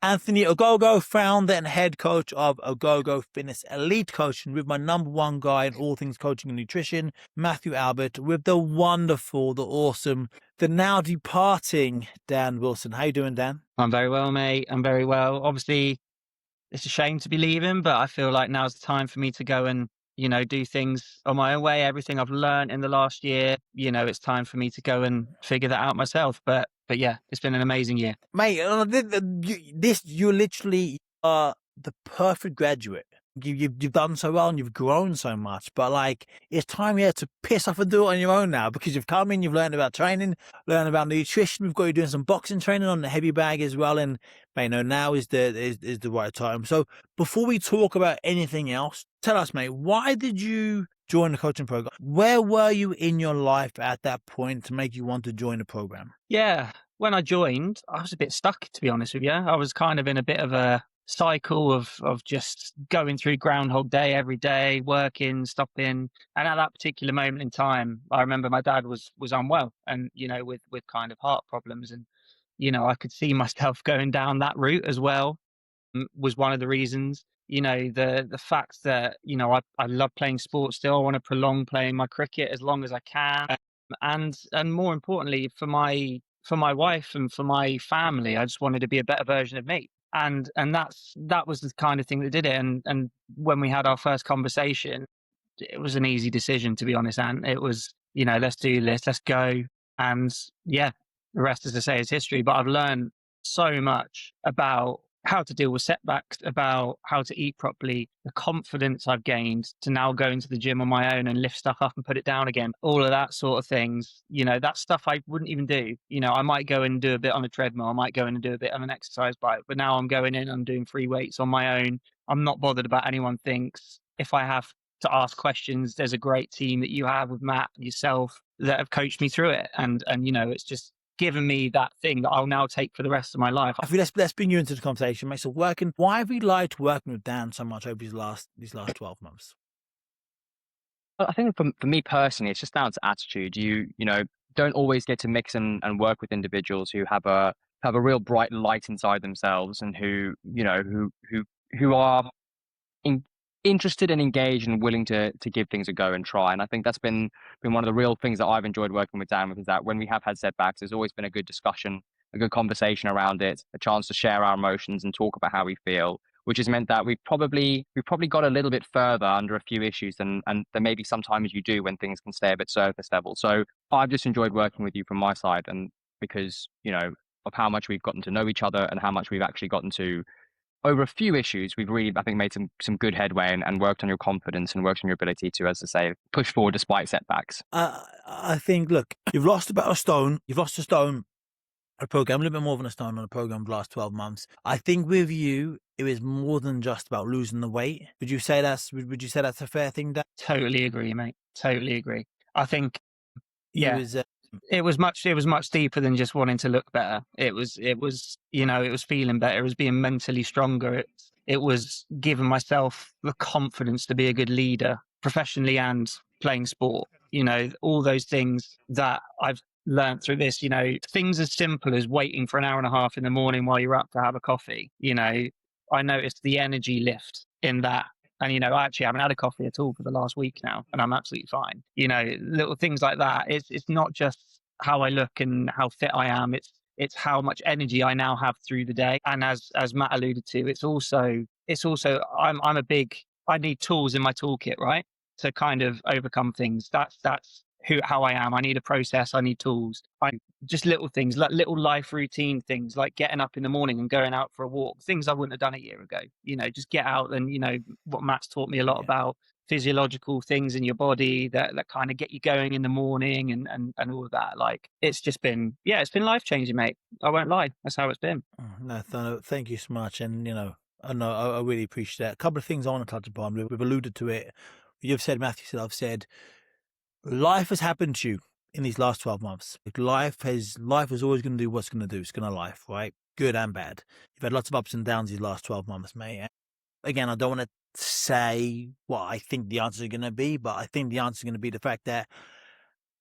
Anthony Ogogo, founder and head coach of Ogogo Fitness Elite Coaching, with my number one guy in all things coaching and nutrition, Matthew Albert, with the wonderful, the awesome, the now departing Dan Wilson. How you doing, Dan? I'm very well, mate. I'm very well. Obviously, it's a shame to be leaving, but I feel like now's the time for me to go and, do things on my own way. Everything I've learned in the last year, it's time for me to go and figure that out myself. But yeah, it's been an amazing year. Mate, you literally are the perfect graduate. You've done so well and you've grown so much, but like it's time here to piss off and do it on your own now, because you've come in, you've learned about training, learned about nutrition. We've got you doing some boxing training on the heavy bag as well, and mate, now is the right time. So before we talk about anything else, tell us, mate, why did you join the coaching program? Where were you in your life at that point to make you want to join the program? Yeah, when I joined, I was a bit stuck, to be honest with you. I was kind of in a bit of a cycle of just going through Groundhog Day every day, working, stopping. And at that particular moment in time, I remember my dad was unwell and, with kind of heart problems. And, I could see myself going down that route as well, was one of the reasons. The fact that, I love playing sports still. I want to prolong playing my cricket as long as I can. And more importantly, for my wife and for my family, I just wanted to be a better version of me. And that was the kind of thing that did it. And when we had our first conversation, it was an easy decision, to be honest. And it was, let's do this, let's go. And yeah, the rest, as I say, is history. But I've learned so much about how to deal with setbacks, about how to eat properly, the confidence I've gained to now go into the gym on my own and lift stuff up and put it down again. All of that sort of things, that stuff I wouldn't even do. I might go and do a bit on a treadmill. I might go in and do a bit on an exercise bike, but now I'm going in, I'm doing free weights on my own. I'm not bothered about anyone thinks. If I have to ask questions, there's a great team that you have with Matt and yourself that have coached me through it. And it's just given me that thing that I'll now take for the rest of my life. Let's bring you into the conversation, mate. So why have you liked working with Dan so much over these last 12 months? I think for me personally, it's just down to attitude. You don't always get to mix and work with individuals who have a real bright light inside themselves and who are interested and engaged and willing to give things a go and try. And I think that's been one of the real things that I've enjoyed working with Dan with, is that when we have had setbacks, there's always been a good discussion, a good conversation around it, a chance to share our emotions and talk about how we feel, which has meant that we've probably got a little bit further under a few issues than maybe sometimes you do when things can stay a bit surface level. So I've just enjoyed working with you from my side, and because, of how much we've gotten to know each other and how much we've actually gotten to, over a few issues, we've really, I think, made some good headway and worked on your confidence and worked on your ability to, as I say, push forward despite setbacks. I think, look, you've lost about a stone. You've lost a stone, a program, a little bit more than a stone on a program the last 12 months. I think with you, it was more than just about losing the weight. Would you say that's a fair thing, Dan? Totally agree, mate. Totally agree. I think, yeah. It was much deeper than just wanting to look better. It was feeling better. It was being mentally stronger. It was giving myself the confidence to be a good leader professionally and playing sport. All those things that I've learned through this, things as simple as waiting for an hour and a half in the morning while you're up to have a coffee. I noticed the energy lift in that. And, I actually haven't had a coffee at all for the last week now, and I'm absolutely fine. Little things like that. It's not just how I look and how fit I am. It's how much energy I now have through the day. And as Matt alluded to, it's also I need tools in my toolkit, right? To kind of overcome things. That's how I am. I need a process. I need tools. Just little things, like little life routine things, like getting up in the morning and going out for a walk. Things I wouldn't have done a year ago. Just get out and, what Matt's taught me a lot about, physiological things in your body that kind of get you going in the morning and all of that. Like, it's just been, it's been life-changing, mate. I won't lie. That's how it's been. No, thank you so much. And, I really appreciate that. A couple of things I want to touch upon. We've alluded to it. You've said, Matthew said, I've said, life has happened to you in these last 12 months. Life is always going to do what's going to do. It's going to life, right? Good and bad. You've had lots of ups and downs these last 12 months, mate. And again, I don't want to say what I think the answer is going to be, but I think the answer is going to be the fact that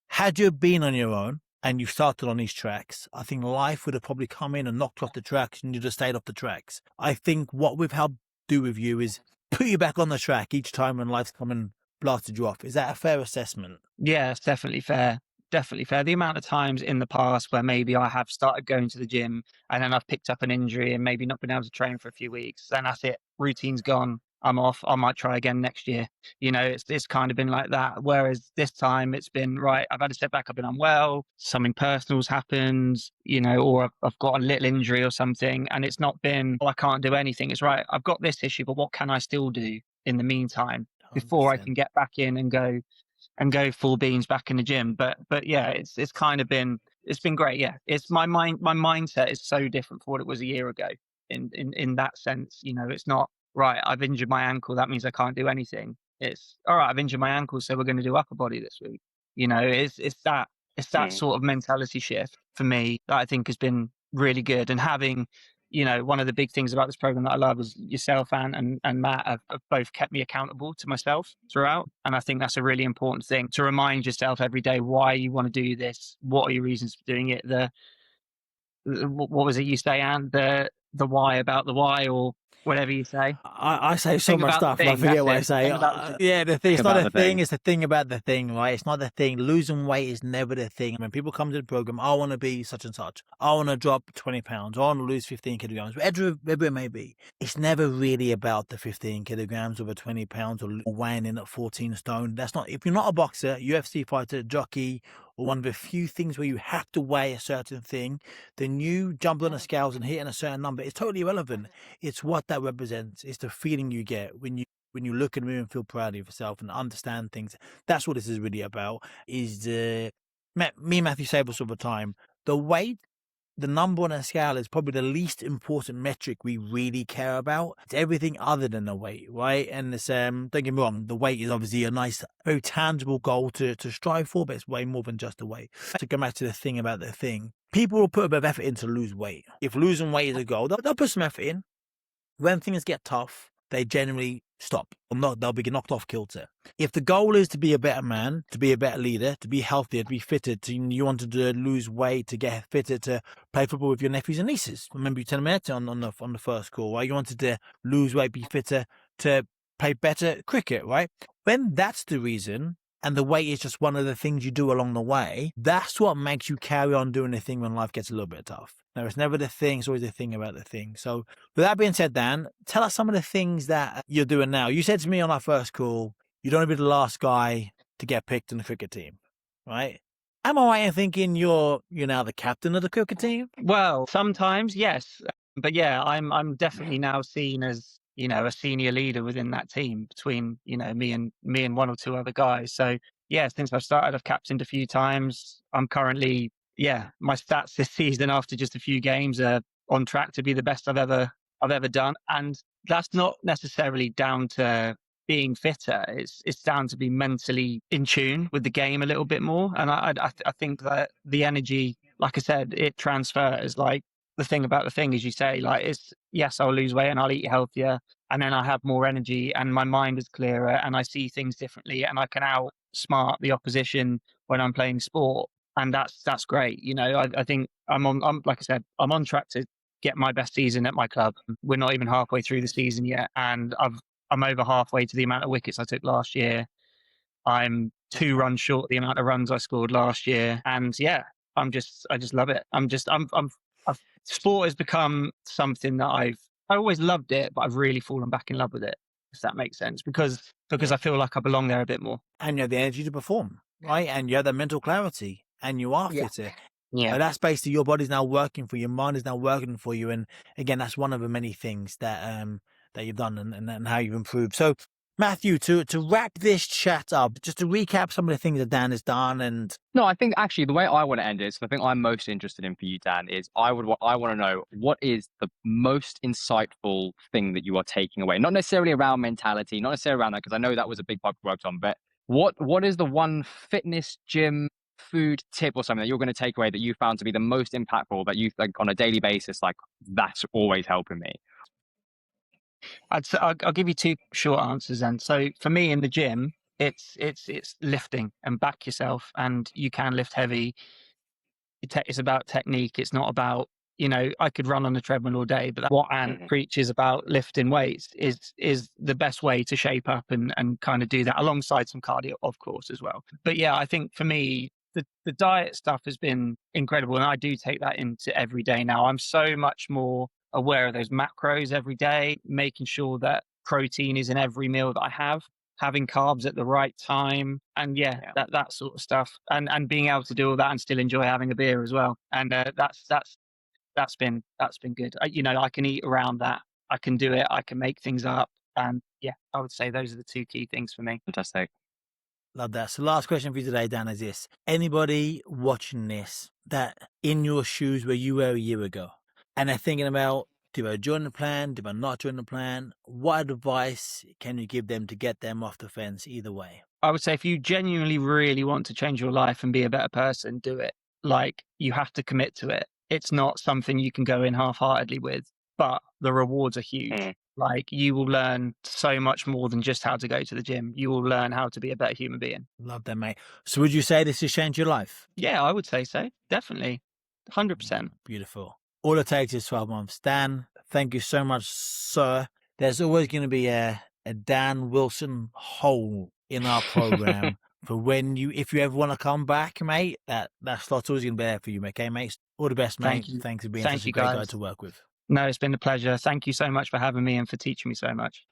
had you been on your own, and you started on these tracks, I think life would have probably come in and knocked you off the tracks and you'd have stayed off the tracks. I think what we've helped do with you is put you back on the track each time when life's come and blasted you off. Is that a fair assessment? Yeah, it's definitely fair. Definitely fair. The amount of times in the past where maybe I have started going to the gym and then I've picked up an injury and maybe not been able to train for a few weeks, then that's it. Routine's gone. I'm off. I might try again next year. It's kind of been like that. Whereas this time it's been right. I've had a setback. I've been unwell. Something personal's happened. Or I've got a little injury or something, and it's not been, I can't do anything. It's right. I've got this issue, but what can I still do in the meantime before I 100%. can get back in and go full beans back in the gym? But yeah, it's kind of been, it's been great. Yeah, it's my mindset is so different from what it was a year ago. In that sense, it's not right. I've injured my ankle. That means I can't do anything. It's all right. I've injured my ankle, so we're going to do upper body this week. It's that sort of mentality shift for me that I think has been really good. And having, one of the big things about this program that I love is yourself and Matt have both kept me accountable to myself throughout. And I think that's a really important thing, to remind yourself every day why you want to do this. What are your reasons for doing it? What was it you say, Anne? The why about the why, or whatever you say. I say so Think much about the stuff, I thing, forget that's what I it. say. Think about the thing. Yeah, the thing. It's not about a the thing. thing. It's the thing about the thing, right? It's not the thing. Losing weight is never the thing. When people come to the program, I want to be such and such. I want to drop 20 pounds. I want to lose 15 kilograms. Whatever it may be. It's never really about the 15 kilograms or the 20 pounds or weighing in at 14 stone. That's not, if you're not a boxer, UFC fighter, jockey, or one of the few things where you have to weigh a certain thing, then you jump on the scales and hitting a certain number. It's totally irrelevant. It's what that represents. It's the feeling you get when you look in the mirror and feel proud of yourself and understand things. That's what this is really about. Is me and Matthew say this all the time. The weight, the number on a scale is probably the least important metric we really care about. It's everything other than the weight, right? And it's don't get me wrong, the weight is obviously a nice, very tangible goal to strive for, but it's way more than just the weight. To go back to the thing about the thing, people will put a bit of effort in to lose weight. If losing weight is a goal, they'll put some effort in. When things get tough, they generally stop. They'll be knocked off kilter. If the goal is to be a better man, to be a better leader, to be healthier, to be fitter, you wanted to lose weight, to get fitter, to play football with your nephews and nieces. Remember you telling me that on the first call, right? You wanted to lose weight, be fitter, to play better cricket, right? When that's the reason, and the weight is just one of the things you do along the way, that's what makes you carry on doing the thing when life gets a little bit tough. No, it's never the thing, it's always the thing about the thing. So with that being said, Dan, tell us some of the things that you're doing now. You said to me on our first call, you don't want to be the last guy to get picked in the cricket team, right? Am I right in thinking you're now the captain of the cricket team? Well, sometimes, yes. But yeah, I'm definitely now seen as, a senior leader within that team between, me and one or two other guys. So yeah, since I've started, I've captained a few times. I'm currently, my stats this season after just a few games are on track to be the best I've ever done. And that's not necessarily down to being fitter. It's down to be mentally in tune with the game a little bit more. And I think that the energy, like I said, it transfers. Like, the thing about the thing is, you say, like, it's, yes, I'll lose weight and I'll eat healthier, and then I have more energy and my mind is clearer and I see things differently and I can outsmart the opposition when I'm playing sport. And that's great. I think I'm like I said, I'm on track to get my best season at my club. We're not even halfway through the season yet, and I'm over halfway to the amount of wickets I took last year. I'm 2 runs short the amount of runs I scored last year. And yeah, I just love it. Sport has become something that I always loved it, but I've really fallen back in love with it, if that makes sense, because I feel like I belong there a bit more. And you have the energy to perform, right? And you have that mental clarity and you are fitter. Yeah. But that's basically your body's now working for you, your mind is now working for you. And again, that's one of the many things that you've done and how you've improved. So Matthew, to wrap this chat up, just to recap some of the things that Dan has done. And no, I think actually the way I want to end it, so the thing I'm most interested in for you, Dan, is I want to know, what is the most insightful thing that you are taking away? Not necessarily around mentality, not necessarily around that, because I know that was a big part we worked on, but what is the one fitness, gym, food tip or something that you're going to take away that you found to be the most impactful, that you, like, on a daily basis, like, that's always helping me? I'll give you 2 short answers then. So for me in the gym, it's lifting and back yourself, and you can lift heavy. it's about technique. It's not about, I could run on the treadmill all day, but what Ant preaches about lifting weights is the best way to shape up and kind of do that alongside some cardio, of course, as well. But yeah, I think for me, the diet stuff has been incredible. And I do take that into every day now. I'm so much more aware of those macros every day, making sure that protein is in every meal that I have, having carbs at the right time, and that sort of stuff, and being able to do all that and still enjoy having a beer as well. And that's been good. I can eat around that. I can do it. I can make things up. And I would say those are the two key things for me. Fantastic. Love that. So last question for you today, Dan, is this. Anybody watching this that in your shoes where you were a year ago and they're thinking about, do I join the plan? Do I not join the plan? What advice can you give them to get them off the fence either way? I would say if you genuinely really want to change your life and be a better person, do it. Like, you have to commit to it. It's not something you can go in half-heartedly with, but the rewards are huge. Like, you will learn so much more than just how to go to the gym. You will learn how to be a better human being. Love that, mate. So would you say this has changed your life? Yeah, I would say so. Definitely. 100%. Beautiful. All it takes is 12 months. Dan, thank you so much, sir. There's always going to be a Dan Wilson hole in our program for if you ever want to come back, mate, that slot's always going to be there for you, okay, mate? All the best, mate. Thank you. Thanks for being Thank such a you, great guy guys. to work with. No, it's been a pleasure. Thank you so much for having me and for teaching me so much.